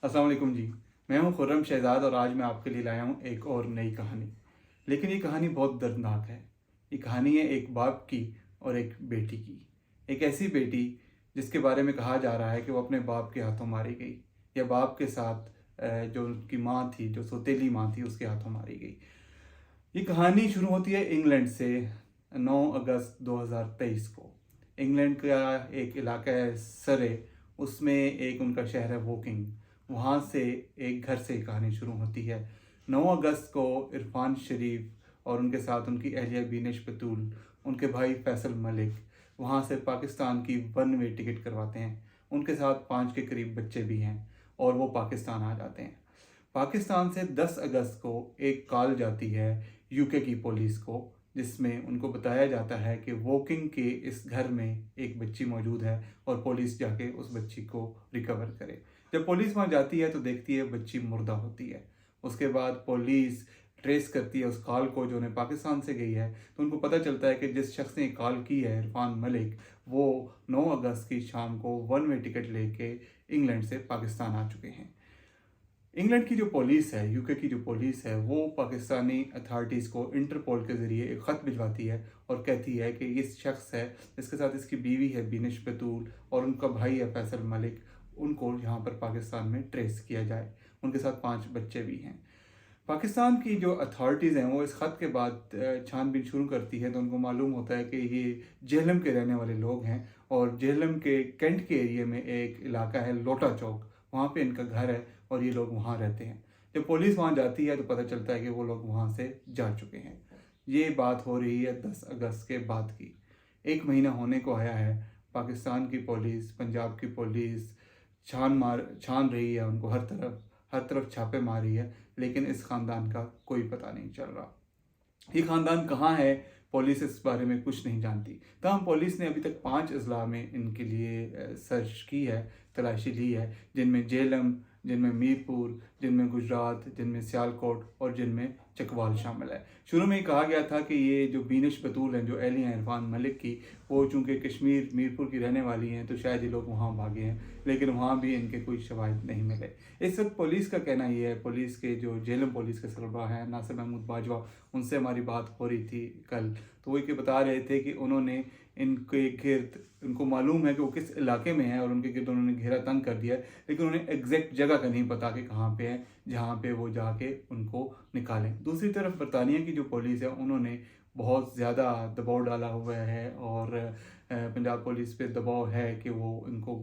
अस्सलाम वालेकुम जी। मैं हूं खुर्रम शहजाद और आज मैं आपके लिए लाया हूं एक और नई कहानी। लेकिन ये कहानी बहुत दर्दनाक है। ये कहानी है एक बाप की और एक बेटी की। एक ऐसी बेटी जिसके बारे में कहा जा रहा है कि वो अपने बाप के हाथों मारी गई, या बाप के साथ जो उनकी माँ थी, जो सौतेली माँ थी, उसके हाथों मारी गई। ये कहानी शुरू होती है इंग्लैंड से 9 अगस्त 2023 को। इंग्लैंड का एक इलाका है सरे, उसमें एक उनका शहर है वोकिंग। वहाँ से एक घर से कहानी शुरू होती है। 9 अगस्त को इरफान शरीफ और उनके साथ उनकी अहलिया बीनिश बतूल, उनके भाई फैसल मलिक वहाँ से पाकिस्तान की वन वे टिकट करवाते हैं। उनके साथ 5 के करीब बच्चे भी हैं और वो पाकिस्तान आ जाते हैं। पाकिस्तान से 10 अगस्त को एक कॉल जाती है यूके की पुलिस को, जिसमें उनको बताया जाता है कि वोकिंग के इस घर में एक बच्ची मौजूद है और पुलिस जाके उस बच्ची को रिकवर करे। जब पुलिस वहाँ जाती है तो देखती है बच्ची मुर्दा होती है। उसके बाद पुलिस ट्रेस करती है उस कॉल को जो उन्हें पाकिस्तान से गई है, तो उनको पता चलता है कि जिस शख्स ने कॉल की है, इरफान मलिक, वो 9 अगस्त की शाम को वन वे टिकट लेके इंग्लैंड से पाकिस्तान आ चुके हैं। इंग्लैंड की जो पुलिस है, यूके की जो पुलिस है, वो पाकिस्तानी अथॉरिटीज़ को इंटरपोल के ज़रिए एक ख़त भिजवाती है और कहती है कि इस शख्स है, इसके साथ इसकी बीवी है बीनिश बतूल और उनका भाई है फैसल मलिक, उनको यहाँ पर पाकिस्तान में ट्रेस किया जाए। उनके साथ 5 बच्चे भी हैं। पाकिस्तान की जो अथॉरिटीज़ हैं वो इस ख़त के बाद छानबीन शुरू करती है, तो उनको मालूम होता है कि ये जेहलम के रहने वाले लोग हैं और जेहलम के कैंट के एरिया में एक इलाका है लोटा चौक, वहाँ पे इनका घर है और ये लोग वहाँ रहते हैं। जब पुलिस वहाँ जाती है तो पता चलता है कि वो लोग वहाँ से जा चुके हैं। ये बात हो रही है 10 अगस्त के बाद की। एक महीना होने को आया है। पाकिस्तान की पुलिस, पंजाब की पुलिस छान रही है उनको, हर तरफ छापे मार रही है, लेकिन इस ख़ानदान का कोई पता नहीं चल रहा। ये ख़ानदान कहाँ है, पुलिस इस बारे में कुछ नहीं जानती। तमाम पुलिस ने अभी तक 5 अजला में इनके लिए सर्च की है, तलाशी ली है, जिनमें जेलम, जिनमें मीरपुर, जिनमें गुजरात, जिनमें सियालकोट और जिनमें चकवाल शामिल है। शुरू में ही कहा गया था कि ये जो बीनिश बतूल हैं, जो अहलिया हैं इरफान मलिक की, वो चूँकि कश्मीर मीरपुर की रहने वाली हैं तो शायद ये लोग वहाँ भागे हैं, लेकिन वहाँ भी इनके कोई शवाहिद नहीं मिले। इस वक्त पुलिस का कहना ये है, पुलिस के जो जेलम पुलिस के सरबराह हैं नासिर महमूद बाजवा, उनसे हमारी बात हो रही थी कल, तो वो ये बता रहे थे कि उन्होंने इनके गिर्द, उनको मालूम है कि वो किस इलाके में है और उनके गिर्द उन्होंने घेरा तंग कर दिया है, लेकिन उन्हें एग्जैक्ट जगह का नहीं पता कि कहाँ पे है जहाँ पे वो जाके उनको निकालें। दूसरी तरफ बरतानिया की जो पुलिस है उन्होंने बहुत ज़्यादा दबाव डाला हुआ है और पंजाब पुलिस पे दबाव है कि वो इनको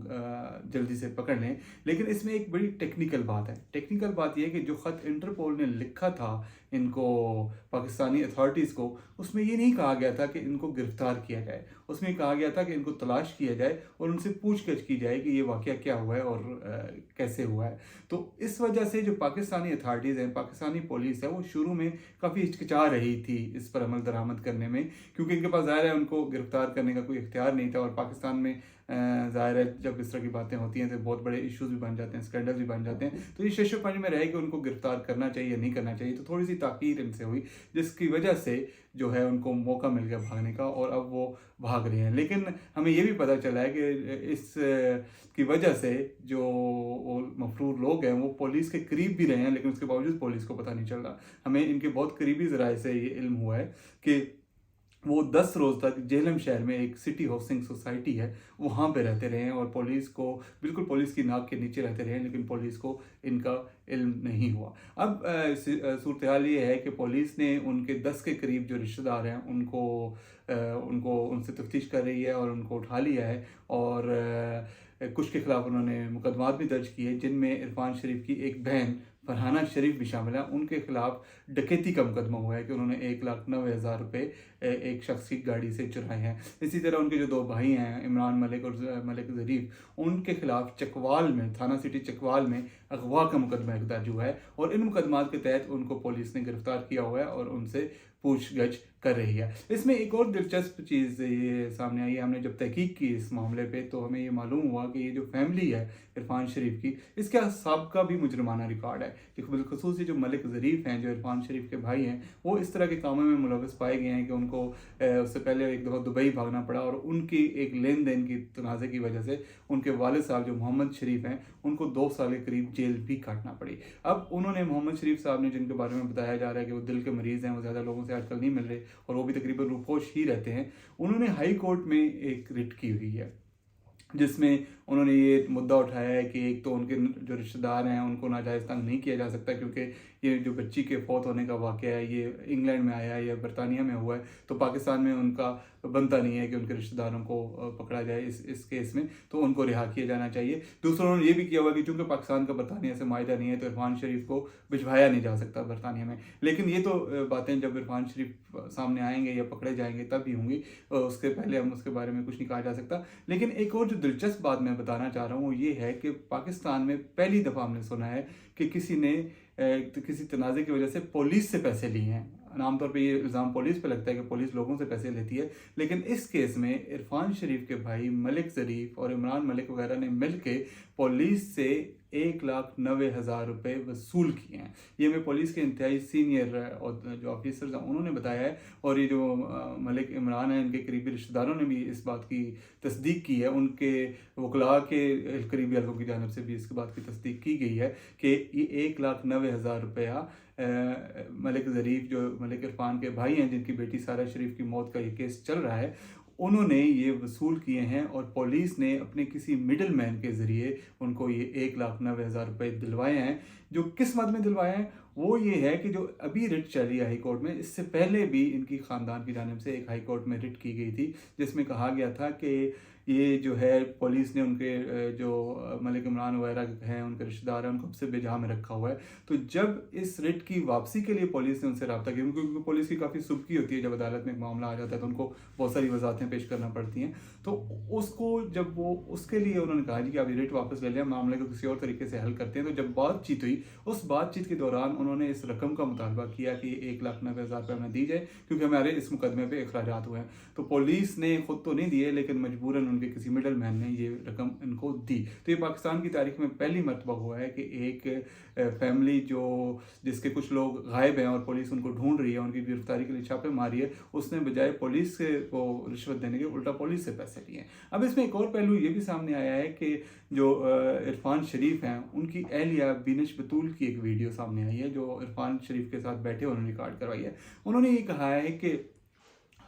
जल्दी से पकड़ लें। लेकिन इसमें एक बड़ी टेक्निकल बात है। टेक्निकल बात यह है कि जो ख़त इंटरपोल ने लिखा था इनको, पाकिस्तानी अथॉरिटीज़ को, उसमें ये नहीं कहा गया था कि इनको गिरफ़्तार किया जाए। उसमें कहा गया था कि इनको तलाश किया जाए और उनसे पूछगछ की जाए कि ये वाक़या क्या हुआ है और कैसे हुआ है। तो इस वजह से जो पाकिस्तानी अथॉरिटीज़ हैं, पाकिस्तानी पुलिस है, वो शुरू में काफ़ी हिचकिचा रही थी इस पर अमल दरामद करने में, क्योंकि इनके पास ज़ाहिर है उनको गिरफ़्तार करने का कोई इख्तियार नहीं था। और पाकिस्तान में ज़ाहिर है जब इस तरह की बातें होती हैं तो बहुत बड़े इश्यूज़ भी बन जाते हैं, स्कैंडल भी बन जाते हैं। तो ये शशोपंज में रहे कि उनको गिरफ़्तार करना चाहिए या नहीं करना चाहिए, तो थोड़ी सी ताख़ीर इनसे हुई, जिसकी वजह से जो है उनको मौका मिल गया भागने का और अब वो भाग रहे हैं। लेकिन हमें ये भी पता चला है कि इस की वजह से जो मफरूर लोग हैं वो पुलिस के करीब भी रहे हैं, लेकिन उसके बावजूद पुलिस को पता नहीं चल रहा। हमें इनके बहुत करीबी ज़राए से ये इल्म हुआ है कि वो 10 रोज़ तक जेहलम शहर में एक सिटी हाउसिंग सोसाइटी है, वहाँ पे रहते रहे हैं और पुलिस को, बिल्कुल पुलिस की नाक के नीचे रहते रहे हैं, लेकिन पुलिस को इनका इल्म नहीं हुआ। अब सूरत हाल ये है कि पुलिस ने उनके 10 के करीब जो रिश्तेदार हैं उनको उनसे तफ्तीश कर रही है और उनको उठा लिया है और कुछ के ख़िलाफ़ उन्होंने मुकदमात भी दर्ज किए, जिनमें इरफान शरीफ की एक बहन फरहाना शरीफ भी शामिल है। उनके खिलाफ डकैती का मुकदमा हुआ है कि उन्होंने 1,90,000 रुपये एक शख्स की गाड़ी से चुराए हैं। इसी तरह उनके जो 2 भाई हैं, इमरान मलिक और मलिक ज़रीफ, उनके खिलाफ चकवाल में, थाना सिटी चकवाल में अगवा का मुकदमा एक दर्ज हुआ है और इन मुकदमात के तहत उनको पुलिस ने गिरफ़्तार किया हुआ है और उनसे पूछगछ कर रही है। इसमें एक और दिलचस्प चीज़ ये सामने आई है, हमने जब तहकीक की इस मामले पे तो हमें ये मालूम हुआ कि ये जो फैमिली है इरफान शरीफ की, इसका साबिक़ा भी मुजरमाना रिकॉर्ड है। बिलखुसूस जो मलिक ज़रीफ हैं, जो इरफान शरीफ के भाई हैं, वो इस तरह के कामों में मुलव्वस पाए गए हैं कि उनको उससे पहले एक दफ़ा दुबई भागना पड़ा, और उनकी एक लेन देन की तनाज़े की वजह से उनके वालिद साहब जो मोहम्मद शरीफ हैं उनको 2 साल के करीब जेल भी काटना पड़ी। अब उन्होंने, मोहम्मद शरीफ साहब ने, जिनके बारे में बताया जा रहा है कि वो दिल के मरीज़ हैं, वो ज़्यादा लोगों से आजकल नहीं मिल रहे और वो भी तकरीबन रूपोश ही रहते हैं, उन्होंने हाई कोर्ट में एक रिट की हुई है जिसमें उन्होंने ये मुद्दा उठाया है कि एक तो उनके जो रिश्तेदार हैं उनको नाजायज़ तंग नहीं किया जा सकता, क्योंकि ये जो बच्ची के फौत होने का वाक़या है ये इंग्लैंड में आया है या बरतानिया में हुआ है, तो पाकिस्तान में उनका बनता नहीं है कि उनके रिश्तेदारों को पकड़ा जाए इस केस में, तो उनको रिहा किया जाना चाहिए। दूसरा, उन्होंने ये भी किया हुआ कि चूँकि पाकिस्तान का बरतानिया से माहिदा नहीं है तो इरफान शरीफ को भिजवाया नहीं जा सकता बरतानिया में। लेकिन ये तो बातें जब इरफान शरीफ सामने आएंगे या पकड़े जाएंगे तब ही होंगी, उसके पहले हम उसके बारे में कुछ नहीं कहा जा सकता। लेकिन एक और जो दिलचस्प बात मैं बताना चाह रहा हूँ वो ये है कि पाकिस्तान में पहली दफ़ा हमने सुना है कि किसी ने किसी तनाज़े की वजह से पुलिस से पैसे लिए हैं। आमतौर पे ये इल्ज़ाम पुलिस पे लगता है कि पुलिस लोगों से पैसे लेती है, लेकिन इस केस में इरफान शरीफ के भाई मलिक ज़रीफ़ और इमरान मलिक वगैरह ने मिल के पुलिस से 1,90,000 रुपये वसूल किए हैं। ये हमें पुलिस के इंतहाई सीनियर और जो ऑफिसर्स हैं उन्होंने बताया है, और ये जो मलिक इमरान हैं इनके करीबी रिश्तेदारों ने भी इस बात की तस्दीक की है, उनके वकला के करीबी हल्कों की जानिब से भी इस बात की तस्दीक की गई है कि ये 1,90,000 रुपया मलिक ज़रीफ़ जो मलिक इरफान के भाई हैं, जिनकी बेटी सारा शरीफ की मौत का ये केस चल रहा है, उन्होंने ये वसूल किए हैं और पुलिस ने अपने किसी मिडल मैन के ज़रिए उनको ये 1,90,000 रुपये दिलवाए हैं। जो किस मद में दिलवाए हैं वो ये है कि जो अभी रिट चल रही है हाई कोर्ट में, इससे पहले भी इनकी ख़ानदान की जानिब से एक हाई कोर्ट में रिट की गई थी जिसमें कहा गया था कि ये जो है पुलिस ने उनके जो मलिक इमरान वगैरह हैं उनके रिश्तेदार हैं उनको सबसे बेजहा में रखा हुआ है। तो जब इस रिट की वापसी के लिए पुलिस ने उनसे रब्ता किया, क्योंकि पुलिस की काफ़ी सुबकी होती है, जब अदालत में एक मामला आ जाता है तो उनको बहुत सारी वजाहतें पेश करना पड़ती हैं, तो उसको जब वो उसके लिए उन्होंने कहा जी कि आप रिट वापस ले लें, मामले को किसी और तरीके से हल करते हैं। तो जब बातचीत हुई, उस बातचीत के दौरान उन्होंने इस रकम का मुतालबा किया कि 1,90,000 रुपये हमें दी जाए, क्योंकि हमारे इस मुकदमे पे अखराजात हुए हैं। तो पुलिस ने खुद तो नहीं दिए, लेकिन मजबूरन उनके किसी मिडल मैन ने ये रकम इनको दी। तो ये पाकिस्तान की तारीख में पहली मरतबा हुआ है कि एक फैमिली जो जिसके कुछ लोग गायब हैं और पुलिस उनको ढूंढ रही है, उनकी गिरफ्तारी के लिए छापे मारी है, उसने बजाय पुलिस को रिश्वत देने के उल्टा पुलिस से पैसे लिए। अब इसमें एक और पहलू ये भी सामने आया है कि जो इरफान शरीफ हैं उनकी अहलिया बिनश बतूल की एक वीडियो सामने आई है जो इरफान शरीफ के साथ बैठे उन्होंने रिकॉर्ड करवाई है। उन्होंने ये कहा है कि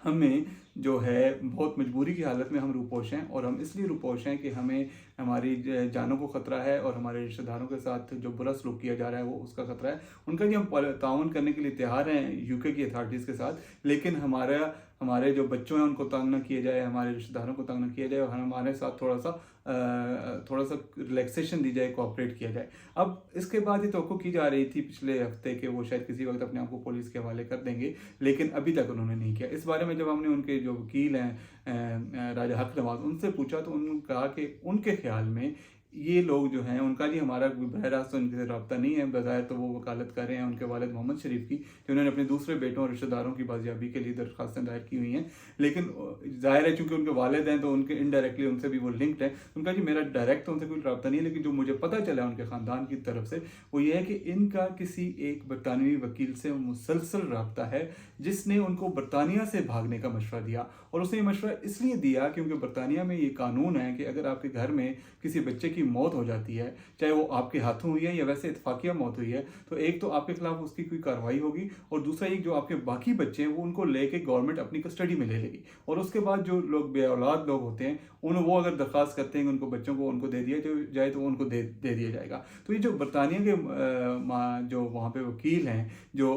हमें जो है बहुत मजबूरी की हालत में हम रूपोश हैं, और हम इसलिए रूपोश हैं कि हमें हमारी जानों को ख़तरा है और हमारे रिश्तेदारों के साथ जो बुरा सलूक किया जा रहा है वो उसका ख़तरा है। उनका जी हम ताउन करने के लिए तैयार हैं यूके की अथॉरिटीज़ के साथ, लेकिन हमारे जो बच्चों हैं उनको तंग ना किया जाए, हमारे रिश्तेदारों को तंग ना किया जाए, और हमारे साथ थोड़ा सा रिलैक्सेशन दी जाए, कोऑपरेट किया जाए। अब इसके बाद ये तवक्को की जा रही थी पिछले हफ्ते कि वो शायद किसी वक्त अपने आप को पुलिस के हवाले कर देंगे, लेकिन अभी तक उन्होंने नहीं किया। इस बारे में जब हमने उनके जो वकील हैं राजा हक नवाज, उनसे पूछा तो उन्होंने कहा कि उनके ख्याल में ये लोग जो हैं उनका जी हमारा बरह रास्त तो इनसे रब्ता नहीं है, बज़ाहिर तो वो वकालत कर रहे हैं उनके वालिद मोहम्मद शरीफ की, जिन्होंने अपने दूसरे बेटों और रिश्तेदारों की बाजियाबी के लिए दरख्वास्तें दायर की हुई हैं। लेकिन ज़ाहिर है चूँकि उनके वालिद हैं तो उनके इनडायरेक्टली उनसे भी वो लिंक्ड है। उनका जी मेरा डायरेक्ट तो उनसे कोई रब्ता नहीं है, लेकिन जो मुझे पता चला उनके ख़ानदान की तरफ से वो ये है कि इनका किसी एक बरतानवी वकील से मुसलसल रब्ता है जिसने उनको बरतानिया से भागने का मशवरा दिया। और उसने ये मशवरा इसलिए दिया क्योंकि बरतानिया में ये कानून है कि अगर आपके घर में किसी बच्चे की मौत हो जाती है, चाहे वो आपके हाथों हुई है या वैसे इत्फाकिया मौत हुई है, तो एक तो आपके खिलाफ उसकी कोई कार्रवाई होगी, और दूसरा एक जो आपके बाकी बच्चे हैं वो उनको लेके गवर्नमेंट अपनी कस्टडी में ले लेगी। और उसके बाद जो लोग बे औलाद लोग होते हैं वो अगर दरख्वास्त करते हैं कि उनको बच्चों को उनको दे दिया जाए तो उनको दे दिया जाएगा। तो ये जो बरतानिया के जो वहाँ पे वकील हैं जो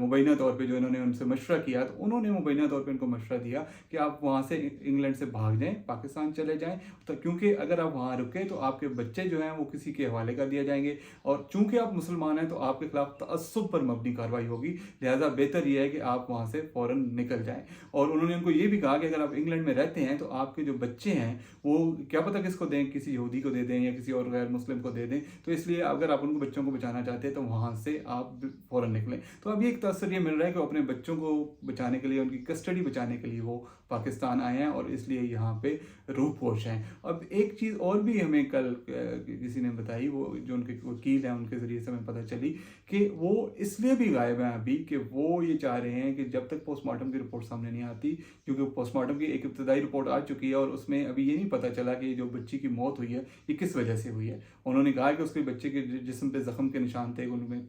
मुबैना तौर पे जो इन्होंने उनसे मशवरा किया, तो उन्होंने मुबैना तौर पे उनको मशवरा दिया कि आप वहाँ से इंग्लैंड से भाग जाएं, पाकिस्तान चले जाएं, तो क्योंकि अगर आप वहाँ रुके तो आपके बच्चे जो हैं वो किसी के हवाले कर दिए जाएंगे, और चूंकि आप मुसलमान हैं तो आपके खिलाफ तअस्सुब पर मबनी कार्रवाई होगी, लिहाजा बेहतर यह है कि आप वहाँ से फ़ौरन निकल जाएँ। और उन्होंने उनको ये भी कहा कि अगर आप इंग्लैंड में रहते हैं तो आपके जो बच्चे हैं वो क्या पता किसको दें, किसी यहूदी को दे दें या किसी और गैर मुस्लिम को दे दें, तो इसलिए अगर आप उनको बच्चों को बचाना चाहते हैं तो वहाँ से आप फ़ौरन निकलें। तो अब ये एक तअस्सुर ये मिल रहा है कि अपने बच्चों को बचाने के लिए, उनकी कस्टडी बचाने के लिए वो पाकिस्तान आए हैं और इसलिए यहाँ पे रूपोश हैं। अब एक चीज़ और भी हमें कल کل کسی نے بتائی، وہ جو ان کے وکیل ہیں ان کے ذریعے سے ہمیں پتہ چلی کہ وہ اس لیے بھی غائب ہیں ابھی کہ وہ یہ چاہ رہے ہیں کہ جب تک پوسٹ مارٹم کی رپورٹ سامنے نہیں آتی، کیونکہ پوسٹ مارٹم کی ایک ابتدائی رپورٹ آ چکی ہے اور اس میں ابھی یہ نہیں پتہ چلا کہ جو بچی کی موت ہوئی ہے یہ کس وجہ سے ہوئی ہے۔ انہوں نے کہا کہ اس کے بچے کے جسم پہ زخم کے نشان تھے، ان میں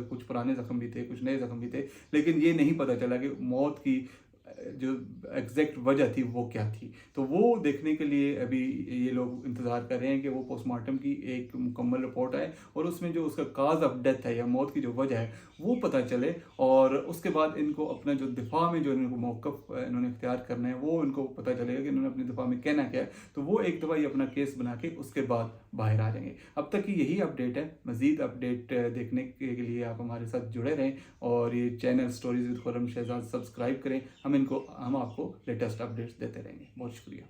کچھ پرانے زخم بھی تھے، کچھ نئے زخم بھی تھے، لیکن یہ نہیں پتہ چلا کہ موت کی جو ایگزیکٹ وجہ تھی وہ کیا تھی۔ تو وہ دیکھنے کے لیے ابھی یہ لوگ انتظار کر رہے ہیں کہ وہ پوسٹ مارٹم کی ایک مکمل رپورٹ آئے اور اس میں جو اس کا کاز آف ڈیتھ ہے یا موت کی جو وجہ ہے وہ پتہ چلے، اور اس کے بعد ان کو اپنا جو دفاع میں جو ان کو موقف انہوں نے اختیار کرنا ہے وہ ان کو پتہ چلے گا کہ انہوں نے اپنے دفاع میں کہنا کیا ہے، تو وہ ایک دفعہ یہ اپنا کیس بنا کے اس کے بعد باہر آ جائیں گے۔ اب تک کی یہی اپڈیٹ ہے، مزید اپڈیٹ دیکھنے کے لیے آپ ہمارے ساتھ جڑے رہیں اور یہ channel stories with Khurram Shahzad subscribe کریں۔ ہم آپ کو لیٹسٹ اپڈیٹس دیتے رہیں گے۔ بہت شکریہ۔